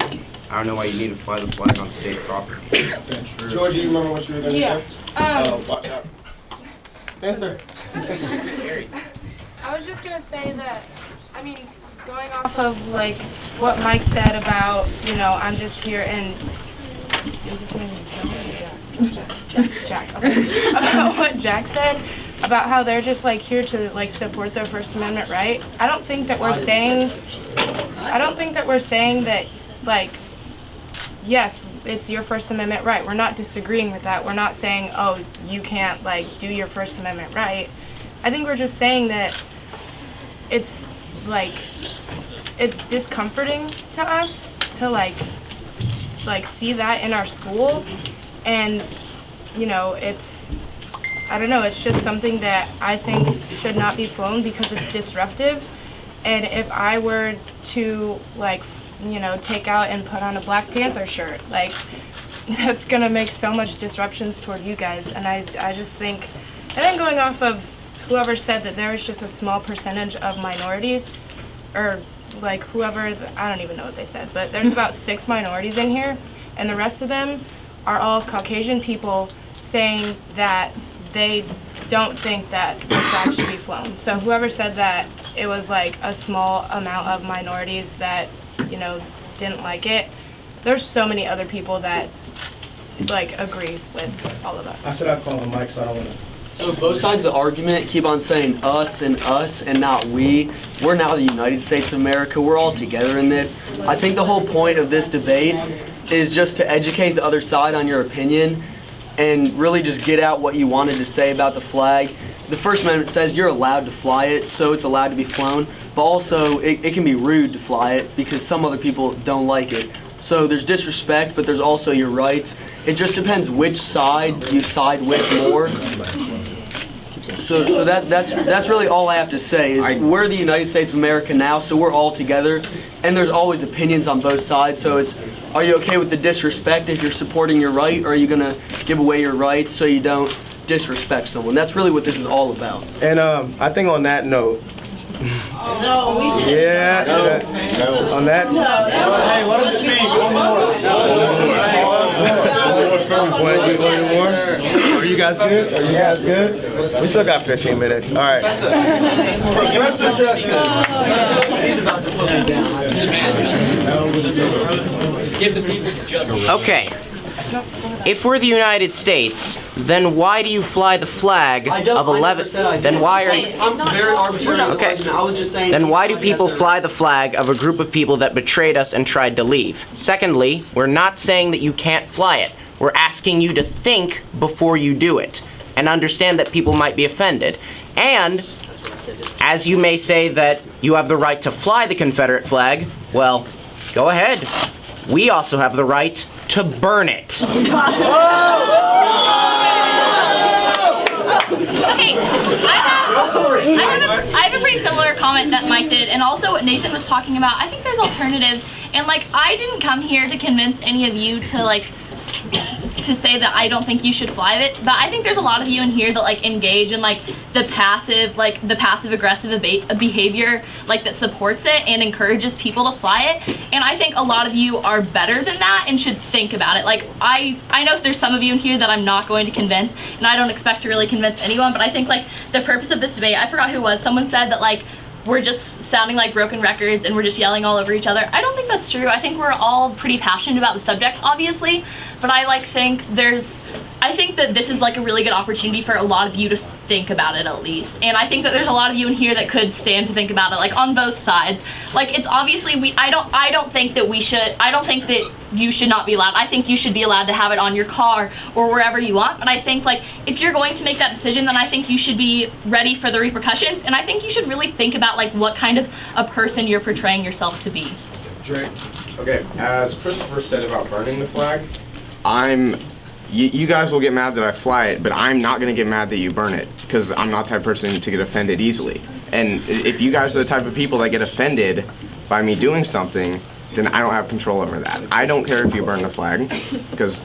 I don't know why you need to fly the flag on state property. Georgia, you remember what you were going to say? Watch out. Answer. I was just going to say that, I mean, going off of like what Mike said about, I'm just here and is this name Jack. Okay. About what Jack said about how they're just like here to like support their First Amendment right. I don't think that we're saying that like yes, it's your First Amendment right. We're not disagreeing with that. We're not saying, oh, you can't like do your First Amendment right. I think we're just saying that it's discomforting to us to like see that in our school, and it's, I don't know, it's just something that I think should not be flown because it's disruptive, And if I were to like, you know, take out and put on a Black Panther shirt, like that's gonna make so much disruptions toward you guys. And I just think, and then going off of whoever said that there was just a small percentage of minorities, or like whoever, I don't even know what they said, but there's about 6 minorities in here, and the rest of them are all Caucasian people saying that they don't think that the flag should be flown. So whoever said that it was like a small amount of minorities that, you know, didn't like it, there's so many other people that like agree with all of us. I said I'd call him Mike, so I don't want to. So both sides of the argument keep on saying us and not we. We're now the United States of America. We're all together in this. I think the whole point of this debate is just to educate the other side on your opinion and really just get out what you wanted to say about the flag. The First Amendment says you're allowed to fly it, so it's allowed to be flown, but also it can be rude to fly it because some other people don't like it. So there's disrespect, but there's also your rights. It just depends which side you side with more. So that's really all I have to say is we're the United States of America now, so we're all together, and there's always opinions on both sides. So it's, are you okay with the disrespect if you're supporting your right, or are you gonna give away your rights so you don't disrespect someone? That's really what this is all about. And I think on that note, No, we should. yeah, No. on that. Hey, let us speak. One more. Are you guys good? Are you guys good? We still got 15 minutes. All right. Professor Justin. He's about to put me down. Give the people justice. Okay. If we're the United States, then why do you fly the flag of 11? Then why are I'm very arbitrary. Okay. I was just saying. Then why do people fly the flag of a group of people that betrayed us and tried to leave? Secondly, we're not saying that you can't fly it. We're asking you to think before you do it and understand that people might be offended. And as you may say that you have the right to fly the Confederate flag, well, go ahead. We also have the right to burn it. Okay, I have a pretty similar comment that Mike did, and also what Nathan was talking about. I think there's alternatives, and like I didn't come here to convince any of you to say that I don't think you should fly it, but I think there's a lot of you in here that like engage in like the passive aggressive behavior like that supports it and encourages people to fly it, and I think a lot of you are better than that and should think about it. Like I know there's some of you in here that I'm not going to convince, and I don't expect to really convince anyone, but I think like the purpose of this debate, I forgot who it was, someone said that like we're just sounding like broken records and we're just yelling all over each other. I don't think that's true. I think we're all pretty passionate about the subject, obviously, but I think that this is like a really good opportunity for a lot of you to think about it at least. And I think that there's a lot of you in here that could stand to think about it, like on both sides. Like it's obviously I don't think that you should not be allowed. I think you should be allowed to have it on your car or wherever you want. But I think like if you're going to make that decision, then I think you should be ready for the repercussions, and I think you should really think about like what kind of a person you're portraying yourself to be. Drake. Okay, as Christopher said about burning the flag, you guys will get mad that I fly it, but I'm not gonna get mad that you burn it, because I'm not the type of person to get offended easily. And if you guys are the type of people that get offended by me doing something, then I don't have control over that. I don't care if you burn the flag, because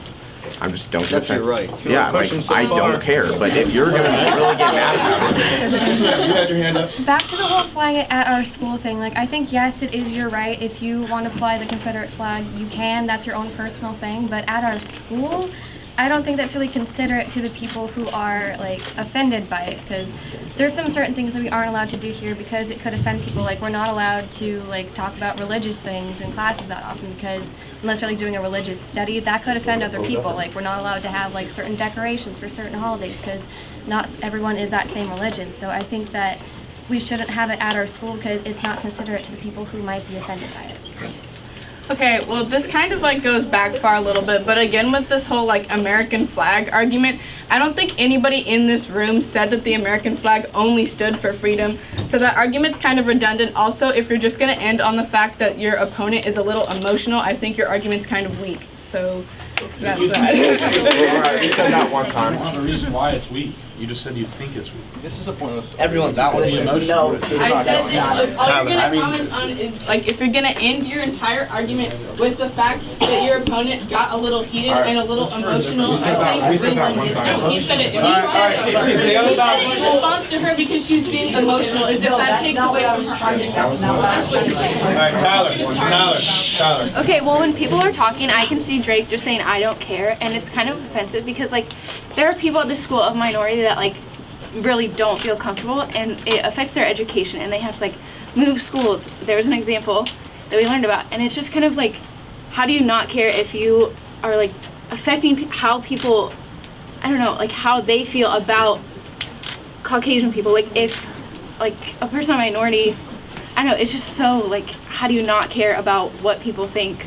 I just don't. That's your right. Yeah, like I don't care. But if you're gonna really get mad about it, you had your hand up. Back to the whole flying it at our school thing. Like I think yes, it is your right. If you want to fly the Confederate flag, you can. That's your own personal thing. But at our school, I don't think that's really considerate to the people who are like offended by it, because there's some certain things that we aren't allowed to do here because it could offend people. Like we're not allowed to like talk about religious things in classes that often, because unless you're like doing a religious study, that could offend other people. Like we're not allowed to have like certain decorations for certain holidays because not everyone is that same religion. So I think that we shouldn't have it at our school because it's not considerate to the people who might be offended by it. Okay, well this kind of like goes back far a little bit, but again with this whole like American flag argument, I don't think anybody in this room said that the American flag only stood for freedom, so that argument's kind of redundant. Also, if you're just going to end on the fact that your opponent is a little emotional, I think your argument's kind of weak, so that's that. Alright, we said that one time. The reason why it's weak. You just said you think it's weak. This is a pointless. Everyone's out with it. No, I said if all you're gonna comment on is like if you're gonna end your entire argument with the fact that your opponent got a little heated and a little emotional, I think no, he said it. He said it in response to her because she was being emotional. Is if that takes away from his charging. That's what he said. All right, Tyler. Okay, well, when people are talking, I can see Drake just saying, I don't care, and it's kind of offensive because, like, there are people at the school of minority that, like, really don't feel comfortable, and it affects their education, and they have to, like, move schools. There was an example that we learned about, and it's just kind of, like, how do you not care if you are, like, affecting how people, I don't know, like, how they feel about Caucasian people. Like, if, like, a person of minority, I don't know, it's just so, like, how do you not care about what people think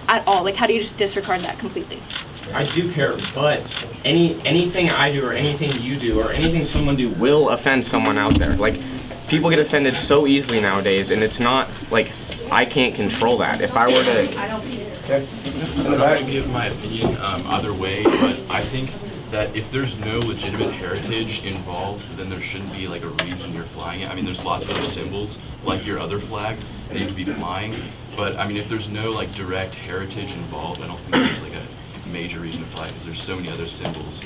at all? Like, how do you just disregard that completely? I do care, but anything I do or anything you do or anything someone do will offend someone out there. Like, people get offended so easily nowadays, and it's not, like, I can't control that. If I were to... I'm not going to give my opinion either way, but I think that if there's no legitimate heritage involved, then there shouldn't be like a reason you're flying it. I mean, there's lots of other symbols, like your other flag, that you could be flying. But I mean, if there's no like direct heritage involved, I don't think there's like a major reason to fly, because there's so many other symbols.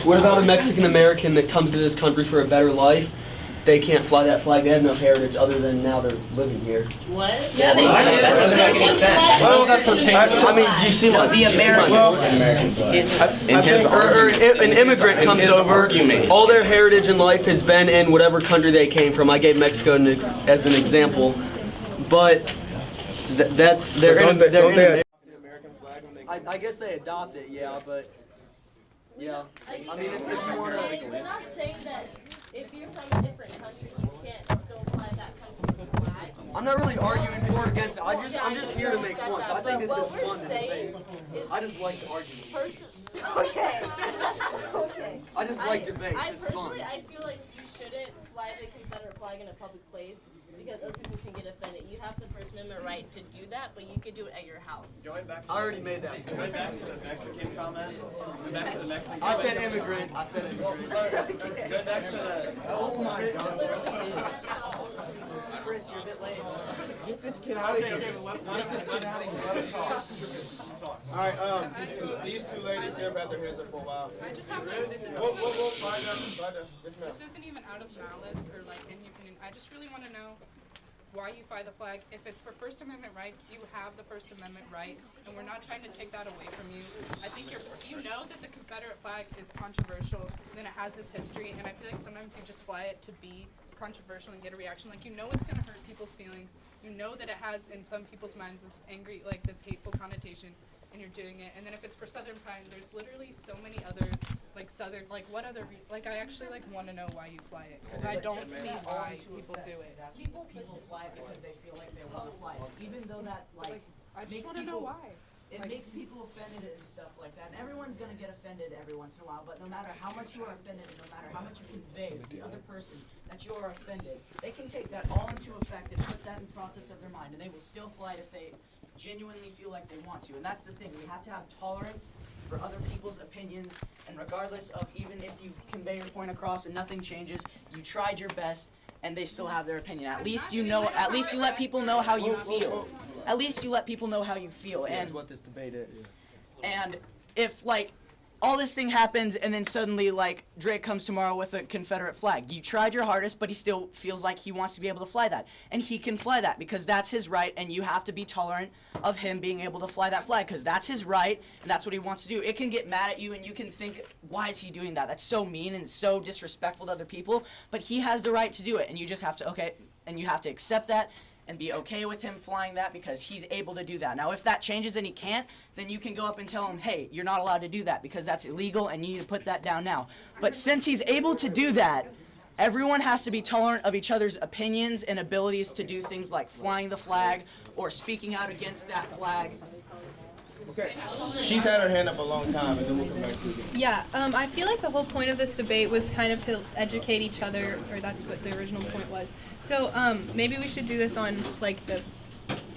What about a Mexican American that comes to this country for a better life? They can't fly that flag. They have no heritage other than now they're living here. What? Yeah, they do. That doesn't make any sense. Well, that pertains. I mean, do you see my? The An immigrant comes over. All their heritage in life has been in whatever country they came from. I gave Mexico as an example, but that's they're in. I guess they adopt it, yeah, but yeah. I mean, if you want to. We're not saying that if you're from a different country, you can't still fly that country's flag. I'm not really arguing for or against it. I'm just here to make points. I think this is fun to debate. I just like the arguments. Okay. Okay. I just like debates. It's fun. Personally, I feel like you shouldn't fly the Confederate flag in a public place because other people can get offended. You have the First Amendment right to do that, but you could do it at your house. I already made that. Going back to the Mexican comment. Going back to the Mexican I comment. said immigrant. I said immigrant. Going back to the. Oh my God. Chris, you're a bit late. Get this kid out of here. Get this kid out of here. Let us talk. All right, these two ladies here have had their hands up for a while. I just have like, this is. This isn't even out of malice or like any opinion. I just really want to know why you fly the flag. If it's for First Amendment rights, you have the First Amendment right, and we're not trying to take that away from you. I think you know that the Confederate flag is controversial, and then it has this history, and I feel like sometimes you just fly it to be controversial and get a reaction. Like, you know it's gonna hurt people's feelings. You know that it has in some people's minds this angry, like this hateful connotation, and you're doing it. And then if it's for Southern Pine, there's literally so many other, like Southern, like what other, like I actually like want to know why you fly it, because I don't see why people do it. People fly it because they feel like they want to fly it, even though that like I just makes want to know people. why. It makes people offended and stuff like that. And everyone's going to get offended every once in a while, but no matter how much you are offended and no matter how much you convey to the other person that you are offended, they can take that all into effect and put that in the process of their mind, and they will still fly it if they genuinely feel like they want to. And that's the thing. We have to have tolerance for other people's opinions, and regardless of even if you convey your point across and nothing changes, you tried your best, and they still have their opinion. At least you know, at least you let people know how you feel. At least you let people know how you feel. And That's what this debate is. And if like all this thing happens and then suddenly like Drake comes tomorrow with a Confederate flag, you tried your hardest, but he still feels like he wants to be able to fly that, and he can fly that because that's his right, and you have to be tolerant of him being able to fly that flag because that's his right and that's what he wants to do. It can get mad at you and you can think, why is he doing that? That's so mean and so disrespectful to other people, but he has the right to do it, and you just have to you have to accept that and be okay with him flying that because he's able to do that. Now, if that changes and he can't, then you can go up and tell him, hey, you're not allowed to do that because that's illegal and you need to put that down now. But since he's able to do that, everyone has to be tolerant of each other's opinions and abilities to do things like flying the flag or speaking out against that flag. Okay. She's had her hand up a long time, and then we'll come back to you. Yeah, I feel like the whole point of this debate was kind of to educate each other, or that's what the original point was. So maybe we should do this on like the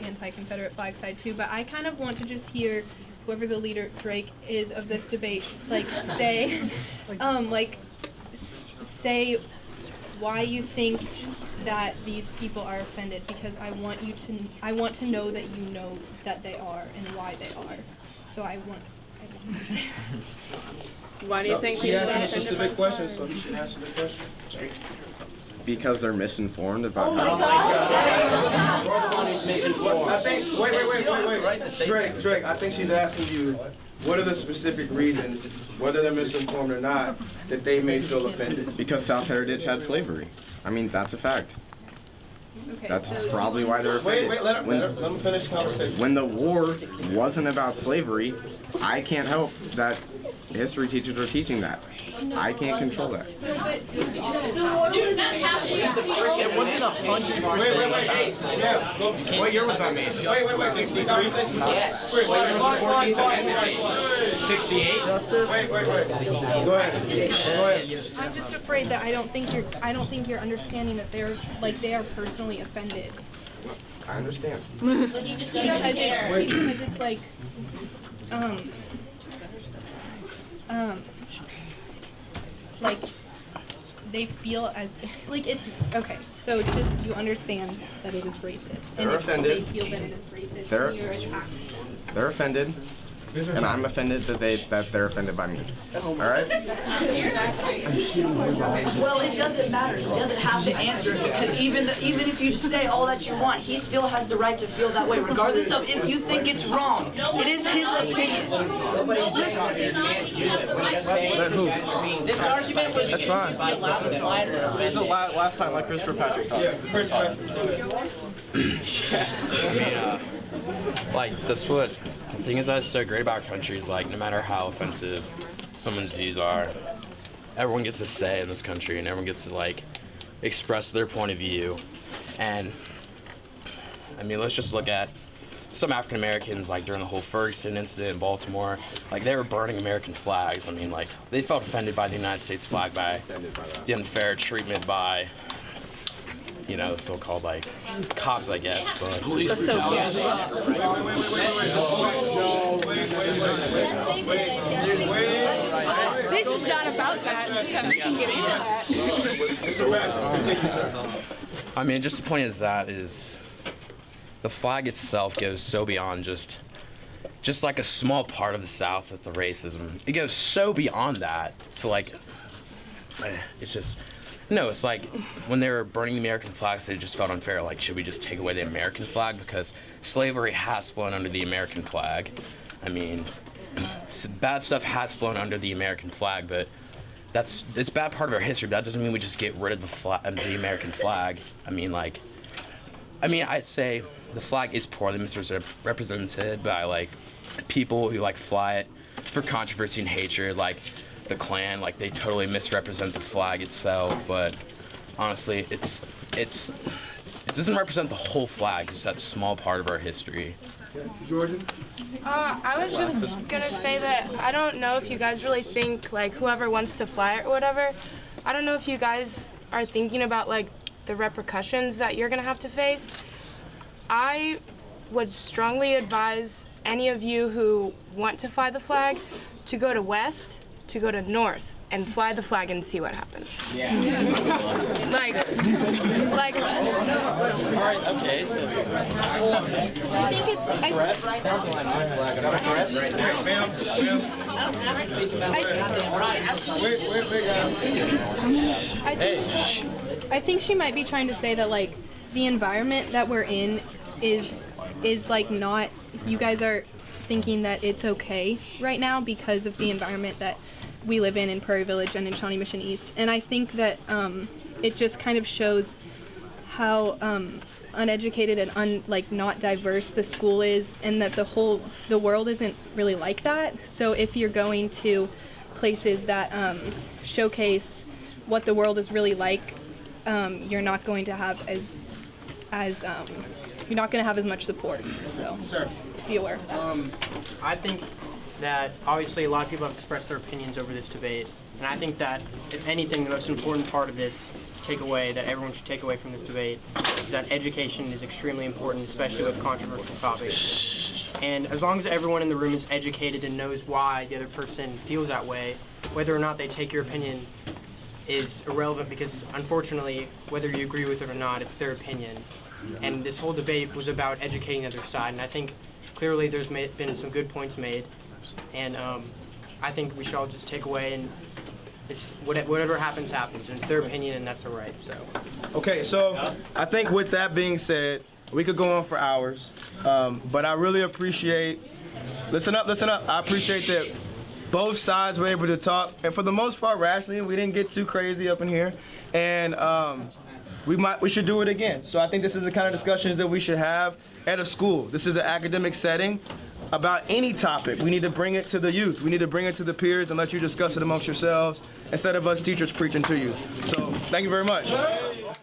anti-Confederate flag side too, but I kind of want to just hear whoever the leader, Drake, is of this debate, like say, say why you think that these people are offended, because I want to know that you know that they are and why they are. So I want to say that. Why do you think she asked a offended specific by question, flag? so you should answer the question. Because they're misinformed about. Oh my I think. Wait. Drake. I think she's asking you, what are the specific reasons, whether they're misinformed or not, that they may feel offended? Because South Heritage had slavery. I mean, that's a fact. Okay, That's so probably why they're offended. Wait, let him finish the conversation. When the war wasn't about slavery, I can't help that history teachers are teaching that. I can't control that. It wasn't 100%. What year was that made? Wait. 63? What year was the 14th Amendment made? 68? Wait. Go ahead. I'm just afraid that I don't think you're understanding that they are personally offended. I understand. Because it's like like they feel as like it's okay. So just you understand that it is racist, and They're if offended. they feel that it is racist, They're- and you're attacking them. They're offended, and I'm offended that they're offended by me. All right? Well, it doesn't matter. He doesn't have to answer it, because even if you say all that you want, he still has the right to feel that way, regardless of if you think it's wrong. It is his opinion. Let who? This argument was That's fine. allowed to fly. This is the last time let Christopher Patrick talk. Yeah, Chris Patrick. Like, that's what the thing is that's so great about our country is, like, no matter how offensive someone's views are, everyone gets a say in this country, and everyone gets to, like, express their point of view. And I mean, let's just look at some African Americans, like during the whole Ferguson incident in Baltimore, like they were burning American flags. I mean, like they felt offended by the United States flag, by the unfair treatment by, you know, so-called like cops, I guess. But police brutality. This is not about that. We can get into that. I mean, just the point is that is the flag itself goes so beyond just like a small part of the South with the racism. It goes so beyond that. So like, it's just, no, it's like when they were burning the American flags, they just felt unfair. Like, should we just take away the American flag? Because slavery has flown under the American flag. I mean, bad stuff has flown under the American flag, but it's a bad part of our history. But that doesn't mean we just get rid of the American flag. I mean, I'd say the flag is poorly misrepresented by like people who like fly it for controversy and hatred, like the Klan. Like they totally misrepresent the flag itself, but honestly, it doesn't represent the whole flag, just that small part of our history. Jordan? I was just gonna say that I don't know if you guys really think like whoever wants to fly it or whatever, I don't know if you guys are thinking about like the repercussions that you're gonna have to face. I would strongly advise any of you who want to fly the flag to go to west, to go to north, and fly the flag and see what happens. Yeah. like. Alright, okay, so. I think it's. I think she might be trying to say that like the environment that we're in is like not, you guys are thinking that it's okay right now because of the environment that we live in Prairie Village and in Shawnee Mission East. And I think that it just kind of shows how uneducated and not diverse the school is, and that the world isn't really like that. So if you're going to places that showcase what the world is really like, you're not going to have you're not going to have as much support. So be aware of that. I think that obviously a lot of people have expressed their opinions over this debate, and I think that if anything, the most important part of this takeaway that everyone should take away from this debate is that education is extremely important, especially with controversial topics. And as long as everyone in the room is educated and knows why the other person feels that way, whether or not they take your opinion is irrelevant because, unfortunately, whether you agree with it or not, it's their opinion. And this whole debate was about educating the other side. And I think clearly there's been some good points made. And I think we should all just take away and it's whatever happens, happens. And it's their opinion and that's all right. So. Okay, so I think with that being said, we could go on for hours. But I really appreciate, listen up. I appreciate that both sides were able to talk. And for the most part, rationally, we didn't get too crazy up in here. And we should do it again. So I think this is the kind of discussions that we should have at a school. This is an academic setting about any topic. We need to bring it to the youth. We need to bring it to the peers and let you discuss it amongst yourselves instead of us teachers preaching to you. So thank you very much.